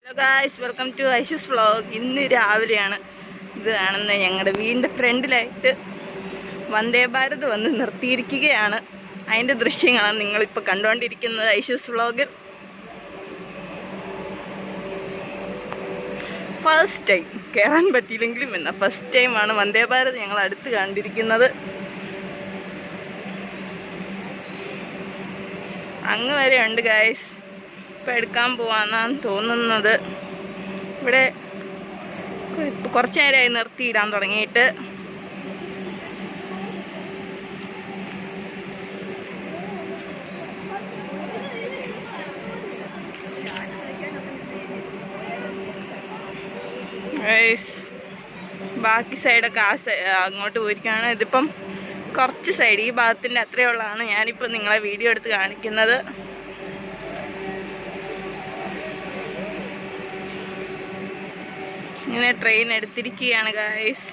Hello guys, welcome to Aishu's vlog. ഇന്ന് രാവിലെയാണ് ഇത് കാണുന്നത്. ഞങ്ങളുടെ വീടിൻ്റെ ഫ്രണ്ടിലായിട്ട് വന്ദേ ഭാരത് വന്ന് നിർത്തിയിരിക്കുകയാണ്. അതിൻ്റെ ദൃശ്യങ്ങളാണ് നിങ്ങളിപ്പോൾ കണ്ടുകൊണ്ടിരിക്കുന്നത് ഐഷൂസ് വ്ളോഗിൽ. ഫസ്റ്റ് ടൈം കയറാൻ പറ്റിയില്ലെങ്കിലും ഫസ്റ്റ് ടൈമാണ് വന്ദേ ഭാരത് ഞങ്ങൾ അടുത്ത് കണ്ടിരിക്കുന്നത്. അങ്ങ് വരെ ഉണ്ട് ഗായ്സ്. ഇപ്പം എടുക്കാൻ പോവാന്നാണ് തോന്നുന്നത്. ഇവിടെ കുറച്ച് നേരമായി നിർത്തിയിടാൻ തുടങ്ങിയിട്ട്. ബാക്കി സൈഡൊക്കെ അങ്ങോട്ട് പോയിരിക്കുകയാണ്. ഇതിപ്പം കുറച്ച് സൈഡ് ഈ ഭാഗത്തിൻ്റെ അത്രയുള്ളതാണ് ഞാനിപ്പോൾ നിങ്ങളെ വീഡിയോ എടുത്ത് കാണിക്കുന്നത്. ഇങ്ങനെ ട്രെയിൻ എടുത്തിരിക്കുകയാണ് ഗായ്സ്.